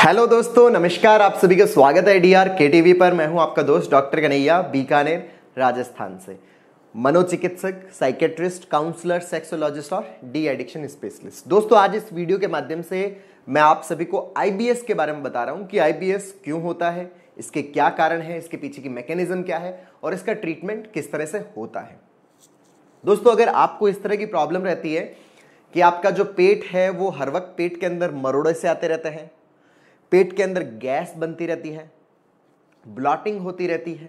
Hello दोस्तों, नमस्कार। आप सभी का स्वागत है डीआर केटीवी पर। मैं हूं आपका दोस्त डॉक्टर कन्हैया, बीकानेर, राजस्थान से। मनोचिकित्सक, साइकेट्रिस्ट, काउंसलर, सेक्सोलॉजिस्ट और डी एडिक्शन स्पेशलिस्ट। दोस्तों, आज इस वीडियो के माध्यम से मैं आप सभी को आईबीएस के बारे में बता रहा हूं कि आईबीएस क्यों होता है, इसके क्या कारण है, इसके पीछे की मैकेनिज्म क्या है और इसका ट्रीटमेंट किस तरह से होता है। दोस्तों, अगर आपको इस तरह की प्रॉब्लम रहती है कि आपका जो पेट है वो हर वक्त पेट के अंदर मरोड़े से आते रहते हैं, पेट के अंदर गैस बनती रहती है, ब्लॉटिंग होती रहती है,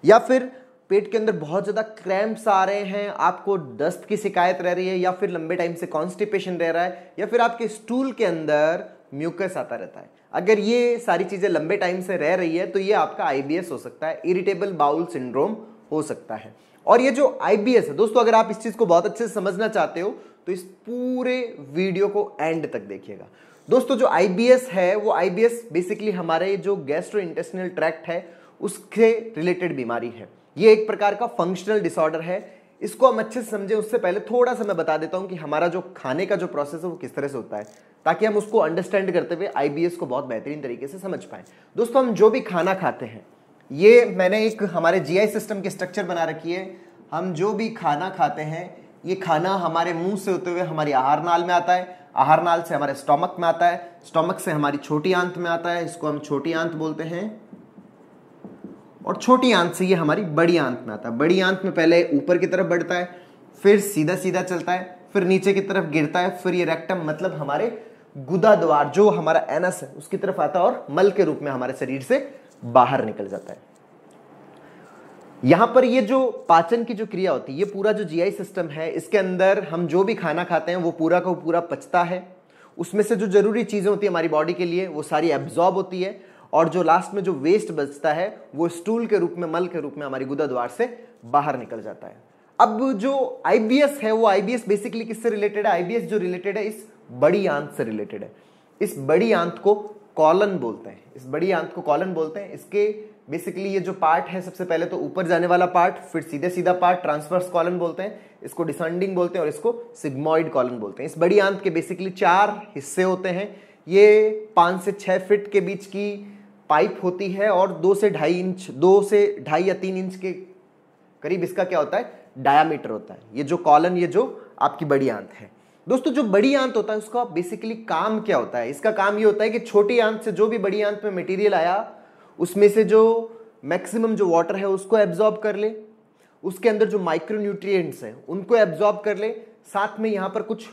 या फिर पेट के अंदर बहुत ज़्यादा क्रैम्प्स आ रहे हैं, आपको दस्त की शिकायत रह रही है, या फिर लंबे टाइम से कॉन्स्टिपेशन रह रहा है, या फिर आपके स्टूल के अंदर म्यूकस आता रहता है। अगर ये सारी चीज़ें लंबे टाइम से रह रही है तो ये आपका आईबीएस हो सकता है, इरिटेबल बाउल सिंड्रोम हो सकता है। और ये जो आईबीएस है दोस्तों, अगर आप इस चीज़ को बहुत अच्छे से समझना चाहते हो तो इस पूरे वीडियो को एंड तक देखिएगा। दोस्तों, जो आईबीएस है वो आईबीएस बेसिकली हमारे जो गैस्ट्रोइंटेस्टिनल ट्रैक्ट है उसके रिलेटेड बीमारी है। ये एक प्रकार का फंक्शनल डिसऑर्डर है। इसको हम अच्छे से समझें उससे पहले थोड़ा सा मैं बता देता हूं कि हमारा जो खाने का जो प्रोसेस है वो किस तरह से होता है, ताकि हम उसको अंडरस्टैंड करते हुए आईबीएस को बहुत बेहतरीन तरीके से समझ पाएं। दोस्तों, हम जो भी खाना खाते हैं, ये मैंने एक हमारे जीआई सिस्टम की स्ट्रक्चर बना रखी है। हम जो भी खाना खाते हैं, ये खाना हमारे मुंह से होते हुए हमारी आहार नाल में आता है, आहार नाल से हमारे स्टोमक में आता है, स्टोमक से हमारी छोटी आंत में आता है, इसको हम छोटी आंत बोलते हैं, और छोटी आंत से ये हमारी बड़ी आंत में आता है। बड़ी आंत में पहले ऊपर की तरफ बढ़ता है, फिर सीधा सीधा चलता है, फिर नीचे की तरफ गिरता है, फिर ये रेक्टम मतलब हमारे गुदा द्वार जो हमारा एनस है उसकी तरफ आता है और मल के रूप में हमारे शरीर से बाहर निकल जाता है। यहां पर ये जो पाचन की जो क्रिया होती है, ये पूरा जो जीआई सिस्टम है, इसके अंदर हम जो भी खाना खाते हैं वो पूरा का पूरा पचता है। उसमें से जो जरूरी चीजें होती है हमारी बॉडी के लिए वो सारी एब्जॉर्ब होती है, और जो लास्ट में जो वेस्ट बचता है वो स्टूल के रूप में, मल के रूप में हमारी गुदा द्वार से बाहर निकल जाता है। अब जो आईबीएस है वो आईबीएस बेसिकली किससे रिलेटेड है? आईबीएस जो रिलेटेड है इस बड़ी आंत से रिलेटेड है। इस बड़ी आंत को कॉलन बोलते हैं, इस बड़ी आंत को कॉलन बोलते हैं। इसके बेसिकली ये जो पार्ट है, सबसे पहले तो ऊपर जाने वाला पार्ट, फिर सीधे सीधा पार्ट ट्रांसवर्स कॉलन बोलते हैं, इसको डिसेंडिंग बोलते हैं और इसको सिग्मोइड कॉलन बोलते हैं। इस बड़ी आंत के बेसिकली 4 हिस्से होते हैं। ये 5 से 6 फीट के बीच की पाइप होती है और 2 से ढाई इंच, 2 से ढाई या 3 इंच के करीब इसका क्या होता है, डायामीटर होता है। ये जो कॉलन, ये जो आपकी बड़ी आंत है। दोस्तों, जो बड़ी आंत होता है उसका बेसिकली काम क्या होता है? इसका काम ये होता है कि छोटी आंत से जो भी बड़ी आंत में मटेरियल आया उसमें से जो मैक्सिमम जो वाटर है उसको एब्जॉर्ब कर ले, उसके अंदर जो माइक्रो न्यूट्रिएंट्स हैं उनको एब्जॉर्ब कर ले, साथ में यहाँ पर कुछ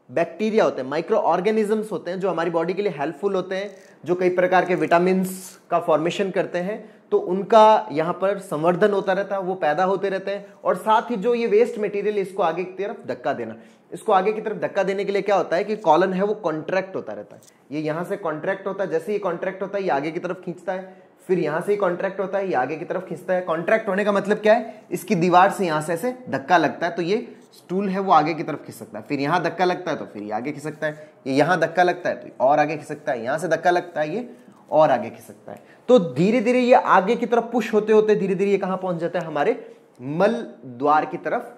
बैक्टीरिया होते हैं, माइक्रो ऑर्गेनिजम्स होते हैं जो हमारी बॉडी के लिए हेल्पफुल होते हैं, जो कई प्रकार के विटामिन्स का फॉर्मेशन करते हैं, तो उनका यहाँ पर संवर्धन होता रहता है, वो पैदा होते रहते हैं। और साथ ही जो ये वेस्ट मटेरियल इसको आगे की तरफ धक्का देना, इसको आगे की तरफ धक्का देने के लिए क्या होता है कि कॉलन है वो कॉन्ट्रैक्ट होता रहता है। ये यहाँ से कॉन्ट्रैक्ट होता है, जैसे ये कॉन्ट्रैक्ट होता है ये आगे की तरफ खींचता है, फिर यहां से ही कॉन्ट्रैक्ट होता है, ये आगे की तरफ खींचता है। कॉन्ट्रैक्ट होने का मतलब क्या है? इसकी दीवार से यहां से ऐसे धक्का लगता है तो ये स्टूल है वो आगे की तरफ खींच सकता है, फिर यहां धक्का लगता है तो फिर ये आगे खींच सकता है, ये यहां धक्का लगता है तो और आगे खींच सकता है, यहां से धक्का लगता है ये और आगे खींच सकता है। तो धीरे धीरे ये आगे की तरफ पुश होते होते धीरे धीरे ये कहां पहुंच जाता है? हमारे मल द्वार की तरफ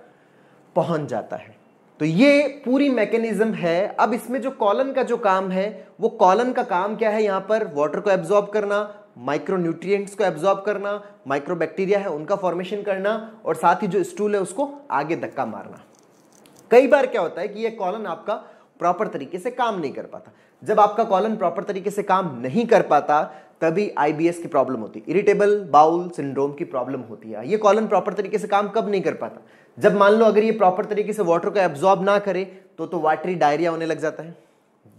पहुंच जाता है। तो ये पूरी मैकेनिज्म है। अब इसमें जो कॉलन का जो काम है, वो कॉलन का काम क्या है? यहां पर वाटर को एब्जॉर्ब करना, माइक्रो न्यूट्रिएंट्स को एब्जॉर्ब करना, माइक्रो बैक्टीरिया है उनका फॉर्मेशन करना, और साथ ही जो स्टूल है उसको आगे धक्का मारना। कई बार क्या होता है कि ये कॉलन आपका प्रॉपर तरीके से काम नहीं कर पाता। जब आपका कॉलन प्रॉपर तरीके से काम नहीं कर पाता तभी आईबीएस की प्रॉब्लम होती है, इरिटेबल बाउल सिंड्रोम की प्रॉब्लम होती है। ये कॉलन प्रॉपर तरीके से काम कब नहीं कर पाता? जब मान लो अगर ये प्रॉपर तरीके से वाटर को एब्जॉर्ब ना करे तो वाटरी डायरिया होने लग जाता है।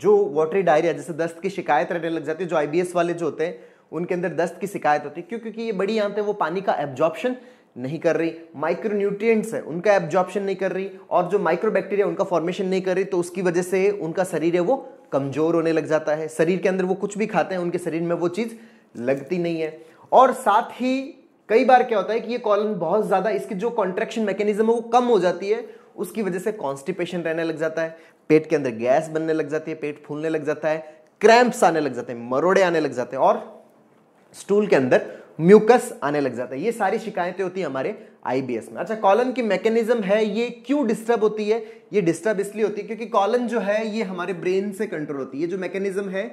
जो वाटरी डायरिया, जैसे दस्त की शिकायत रहने लग जाती है, जो आईबीएस वाले जो होते हैं उनके अंदर दस्त की शिकायत होती है। क्यों? क्योंकि ये बड़ी आंत है वो पानी का एब्जॉर्प्शन नहीं कर रही, माइक्रो न्यूट्रिएंट्स है उनका एब्जॉर्प्शन नहीं कर रही, और जो माइक्रो बैक्टीरिया उनका फॉर्मेशन नहीं कर रही, तो उसकी वजह से उनका शरीर है वो कमजोर होने लग जाता है। शरीर के अंदर वो कुछ भी खाते हैं उनके शरीर में वो चीज लगती नहीं है। और साथ ही कई बार क्या होता है कि ये कॉलन बहुत ज्यादा, इसकी जो कॉन्ट्रैक्शन मैकेनिज्म है वो कम हो जाती है, उसकी वजह से कॉन्स्टिपेशन रहने लग जाता है, पेट के अंदर गैस बनने लग जाती है, पेट फूलने लग जाता है, क्रैम्प्स आने लग जाते हैं, मरोड़े आने लग जाते हैं, और स्टूल के अंदर म्यूकस आने लग जाता है। ये सारी शिकायतें होती है हमारे आईबीएस में। अच्छा, कॉलन की मैकेनिज्म है, ये क्यों डिस्टर्ब होती है? ये डिस्टर्ब इसलिए होती है क्योंकि कॉलन जो है ये हमारे ब्रेन से कंट्रोल होती है। ये जो मैकेनिज्म है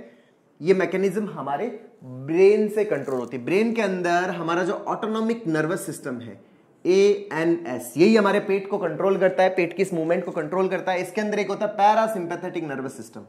ये मैकेनिज्म हमारे ब्रेन से कंट्रोल होती है। ब्रेन के अंदर हमारा जो ऑटोनॉमिक नर्वस सिस्टम है ANS, यही हमारे पेट को कंट्रोल करता है, पेट की इस मूवमेंट को कंट्रोल करता है। इसके अंदर एक होता है parasympathetic nervous system.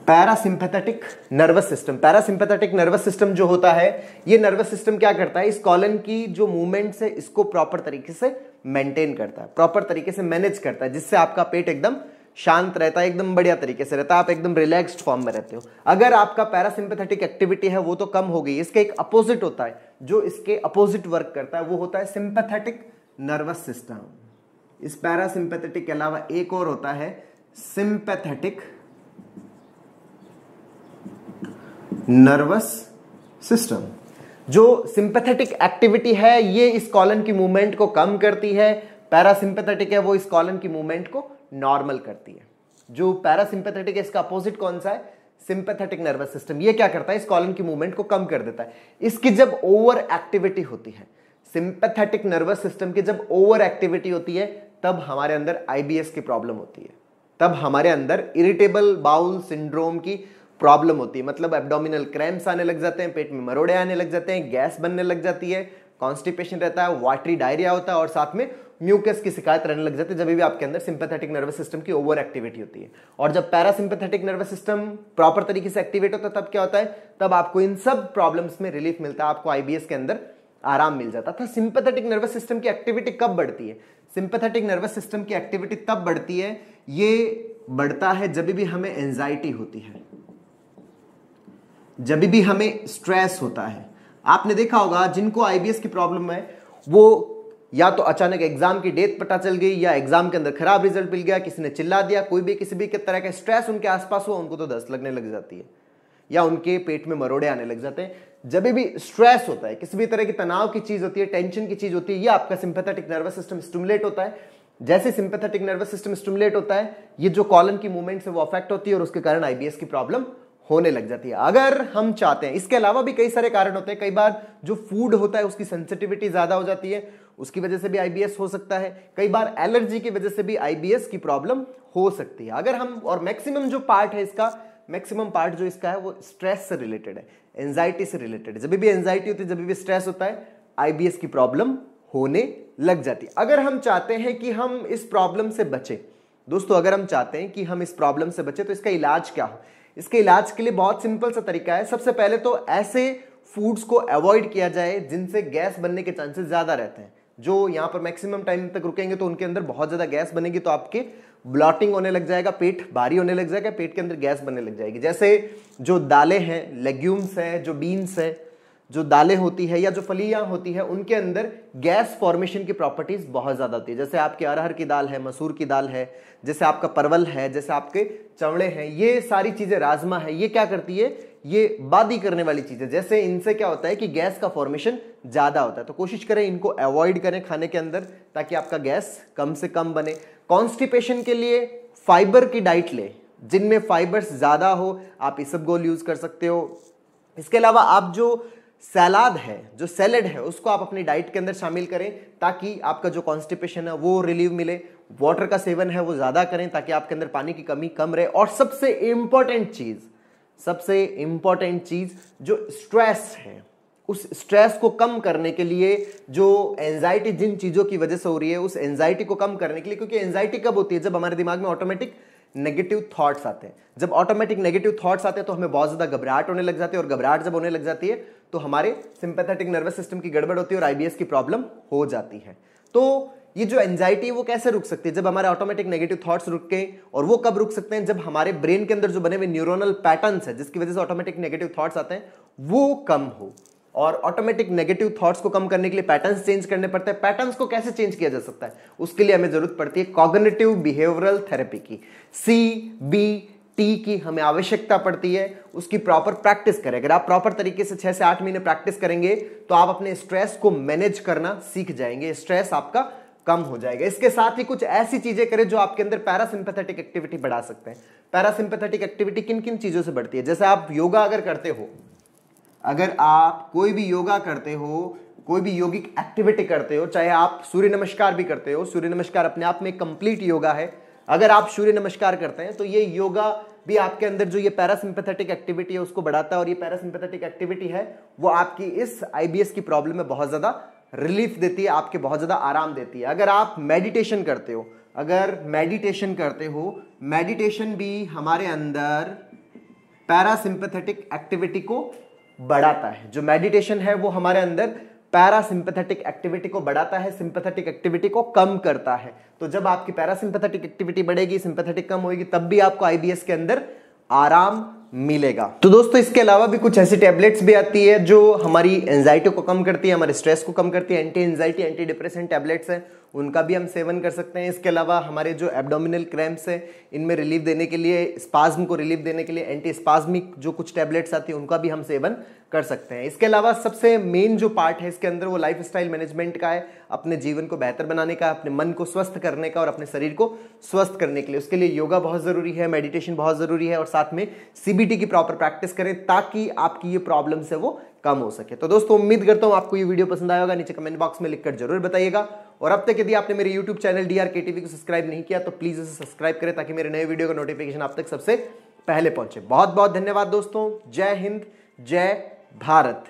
Parasympathetic nervous system, parasympathetic nervous system जो होता है, ये नर्वस सिस्टम क्या करता है, इस कॉलन की जो मूवमेंट्स है इसको प्रॉपर तरीके से मेंटेन करता है, प्रॉपर तरीके से मैनेज करता है, जिससे आपका पेट एकदम शांत रहता है, एकदम बढ़िया तरीके से रहता है, आप एकदम रिलैक्स्ड फॉर्म में रहते हो। अगर आपका पैरासिम्पैथेटिक एक्टिविटी है वो तो कम हो गई, इसका एक अपोजिट होता है जो इसके अपोजिट वर्क करता है, वो होता है सिंपैथेटिक नर्वस सिस्टम। इस पैरासिम्पैथेटिक के अलावा एक और होता है सिंपैथेटिक नर्वस सिस्टम। जो सिंपैथेटिक एक्टिविटी है ये इस कॉलन की मूवमेंट को कम करती है, पैरासिम्पैथेटिक है वो इस कॉलन की मूवमेंट को नॉर्मल करती है। जो पैरासिम्पैथेटिक है इसका अपोजिट कौन सा है, सिंपैथेटिक नर्वस सिस्टम। ये क्या करता है, इस कॉलन की मूवमेंट को कम कर देता है। इसकी जब ओवर एक्टिविटी होती है, सिंपैथेटिक नर्वस सिस्टम की जब ओवर एक्टिविटी होती है, तब हमारे अंदर IBS की प्रॉब्लम होती है, तब हमारे अंदर इरिटेबल बाउल सिंड्रोम की प्रॉब्लम होती है। मतलब एब्डोमिनल क्रैम्प्स आने लग जाते हैं, पेट में मरोड़े आने लग जाते हैं, गैस बनने लग जाती है, कॉन्स्टिपेशन रहता है, वाटरी डायरिया होता है और साथ में म्यूकस की शिकायत रहने लग जाती है, जब भी आपके अंदर सिंपैथेटिक नर्वस सिस्टम की ओवर एक्टिविटी होती है। और जब पैरासिम्पैथेटिक नर्वस सिस्टम प्रॉपर तरीके से एक्टिवेट होता है, तब क्या होता है, तब आपको इन सब प्रॉब्लम्स में रिलीफ मिलता है, आपको IBS के अंदर आराम मिल जाता था। सिंपैथेटिक नर्वस सिस्टम की एक्टिविटी कब बढ़ती है, सिंपैथेटिक नर्वस सिस्टम की एक्टिविटी तब बढ़ती है, ये बढ़ता है जब भी हमें एंजाइटी होती है, जब भी हमें स्ट्रेस होता है। आपने देखा होगा जिनको IBS की प्रॉब्लम है वो या तो अचानक एग्जाम की डेट पता चल गई, या एग्जाम के अंदर खराब रिजल्ट मिल गया, किसी ने चिल्ला दिया, कोई भी किसी भी तरह का स्ट्रेस उनके आसपास हुआ, उनको तो दस्त लगने लग जाती है या उनके पेट में मरोड़े आने लग जाते हैं। जब भी स्ट्रेस होता है, किसी भी तरह की तनाव की चीज होती है, टेंशन की चीज होती है, ये आपका सिंपैथेटिक नर्वस सिस्टम स्टिमुलेट होता है। जैसे सिंपैथेटिक नर्वस सिस्टम स्टिमुलेट होता है, ये जो कॉलन की मूवमेंट है वो अफेक्ट होती है और उसके कारण IBS की प्रॉब्लम होने लग जाती है। अगर हम चाहते हैं, इसके अलावा भी कई सारे कारण होते हैं, कई बार जो फूड होता है उसकी सेंसिटिविटी ज्यादा हो जाती है, उसकी वजह से भी IBS हो सकता है, कई बार एलर्जी की वजह से भी IBS की प्रॉब्लम हो सकती है। अगर हम, और मैक्सिमम जो पार्ट है इसका, मैक्सिमम पार्ट जो इसका है वो स्ट्रेस से रिलेटेड है, एंजाइटी से रिलेटेड है। जब भी एंजाइटी होती है, जब भी स्ट्रेस होता है, IBS की प्रॉब्लम होने लग जाती है। अगर हम चाहते हैं कि हम इस प्रॉब्लम से बचें, दोस्तों अगर हम चाहते हैं कि हम इस प्रॉब्लम से बचें, तो इसका इलाज क्या हो, इसके इलाज के लिए बहुत सिंपल सा तरीका है। सबसे पहले तो ऐसे फूड्स को अवॉइड किया जाए जिनसे गैस बनने के चांसेस ज्यादा रहते हैं। जो यहां पर मैक्सिमम टाइम तक रुकेंगे तो उनके अंदर बहुत ज्यादा गैस बनेगी, तो आपके ब्लॉटिंग होने लग जाएगा, पेट भारी होने लग जाएगा, पेट के अंदर गैस बनने लग जाएगी। जैसे जो दालें हैं, लेग्यूम्स है, जो बीन्स है, जो दालें होती है या जो फलियां होती है, उनके अंदर गैस फॉर्मेशन की प्रॉपर्टीज बहुत ज्यादा होती है। जैसे आपकी अरहर की दाल है, मसूर की दाल है, जैसे आपका परवल है, जैसे आपके चवड़े हैं, ये सारी चीजें, राजमा है, ये क्या करती है, ये बादी करने वाली चीजें। जैसे इनसे क्या होता है कि गैस का फॉर्मेशन ज्यादा होता है, तो कोशिश करें इनको अवॉइड करें खाने के अंदर, ताकि आपका गैस कम से कम बने। कॉन्स्टिपेशन के लिए फाइबर की डाइट ले, जिनमें फाइबर्स ज्यादा हो, आप इसबगोल यूज कर सकते हो। इसके अलावा आप जो सलाद है, जो सैलेड है, उसको आप अपनी डाइट के अंदर शामिल करें, ताकि आपका जो कॉन्स्टिपेशन है वो रिलीव मिले। वाटर का सेवन है वो ज्यादा करें, ताकि आपके अंदर पानी की कमी कम रहे। और सबसे इंपॉर्टेंट चीज जो स्ट्रेस है, उस स्ट्रेस को कम करने के लिए, जो एंजाइटी जिन चीजों की वजह से हो रही है, उस एंजाइटी को कम करने के लिए, क्योंकि एंजाइटी कब होती है, जब हमारे दिमाग में ऑटोमेटिक नेगेटिव थॉट्स आते हैं। जब ऑटोमेटिक नेगेटिव थॉट्स आते हैं तो हमें बहुत ज्यादा घबराहट होने लग जाती है, और घबराहट जब होने लग जाती है तो हमारे सिंपैथेटिक नर्वस सिस्टम की गड़बड़ होती है और IBS की प्रॉब्लम हो जाती है। तो ये जो एंजाइटी है वो कैसे रुक सकती है, जब हमारे ऑटोमेटिक नेगेटिव थॉट्स रुके। और वो कब रुक सकते हैं, जब हमारे ब्रेन के अंदर जो बने हुए न्यूरोनल पैटर्न्स है, जिसकी वजह से ऑटोमेटिक नेगेटिव थॉट्स आते हैं, वो कम हो। और ऑटोमेटिक नेगेटिव थॉट्स को कम करने के लिए पैटर्न्स चेंज करने पड़ते हैं। पैटर्न्स को कैसे चेंज किया जा सकता है, उसके लिए हमें जरूरत पड़ती है कॉग्निटिव बिहेवियरल थेरेपी की, CBT की हमें आवश्यकता पड़ती है। उसकी प्रॉपर प्रैक्टिस करें। अगर आप प्रॉपर तरीके से 6 से 8 महीने प्रैक्टिस करेंगे तो आप अपने स्ट्रेस को मैनेज करना सीख जाएंगे, स्ट्रेस आपका कम हो जाएगा। इसके साथ ही कुछ ऐसी चीजें करें जो आपके अंदर पैरासिम्पैथेटिक एक्टिविटी बढ़ा सकते हैं। पैरासिम्पैथेटिक एक्टिविटी किन किन चीजों से बढ़ती है, जैसे आप योगा अगर करते हो, अगर आप कोई भी योगा करते हो, कोई भी योगिक एक्टिविटी करते हो, चाहे आप सूर्य नमस्कार भी करते हो, सूर्य नमस्कार अपने आप में कंप्लीट योगा है। अगर आप सूर्य नमस्कार करते हैं तो ये योगा भी आपके अंदर जो ये पैरासिम्पैथेटिक एक्टिविटी है उसको बढ़ाता है, और ये पैरासिम्पैथेटिक एक्टिविटी है वो आपकी इस आईबीएस की प्रॉब्लम में बहुत ज्यादा रिलीफ देती है, आपके बहुत ज्यादा आराम देती है। अगर आप मेडिटेशन करते हो, मेडिटेशन भी हमारे अंदर पैरासिम्पैथेटिक एक्टिविटी को बढ़ाता है। जो मेडिटेशन है वो हमारे अंदर पैरासिम्पैथेटिक एक्टिविटी को बढ़ाता है, सिंपैथेटिक एक्टिविटी को कम करता है। तो जब आपकी पैरासिम्पैथेटिक एक्टिविटी बढ़ेगी, सिंपैथेटिक कम होगी, तब भी आपको आईबीएस के अंदर आराम मिलेगा। तो दोस्तों इसके अलावा भी कुछ ऐसी टैबलेट्स भी आती है जो हमारी एंजाइटी को कम करती है, हमारे स्ट्रेस को कम करती है। Anti anxiety, anti depressant tablets हैं, उनका भी हम सेवन कर सकते हैं। इसके अलावा हमारे जो एब्डोमिनल क्रैम्प्स है इनमें रिलीफ देने के लिए, स्पाज्म को रिलीफ देने के लिए एंटी स्पाज्मिक जो कुछ टैबलेट्स आती है उनका भी हम सेवन कर सकते हैं। इसके अलावा सबसे मेन जो पार्ट है इसके अंदर वो लाइफस्टाइल मैनेजमेंट का है, अपने जीवन को बेहतर बनाने का, अपने मन को स्वस्थ करने का और अपने शरीर को स्वस्थ करने के लिए। उसके लिए योगा बहुत जरूरी है, मेडिटेशन बहुत जरूरी है, और साथ में सीबीटी की प्रॉपर प्रैक्टिस करें ताकि आपकी ये प्रॉब्लम है वो कम हो सके। तो दोस्तों उम्मीद करता हूं आपको ये वीडियो पसंद आया होगा, नीचे कमेंट बॉक्स में लिखकर जरूर बताइएगा। और अब तक यदि आपने मेरे यूट्यूब चैनल DRKTV को सब्सक्राइब नहीं किया तो प्लीज इसे सब्सक्राइब करें ताकि मेरे नए वीडियो का नोटिफिकेशन आप तक सबसे पहले पहुंचे। बहुत बहुत धन्यवाद दोस्तों। जय हिंद, जय भारत।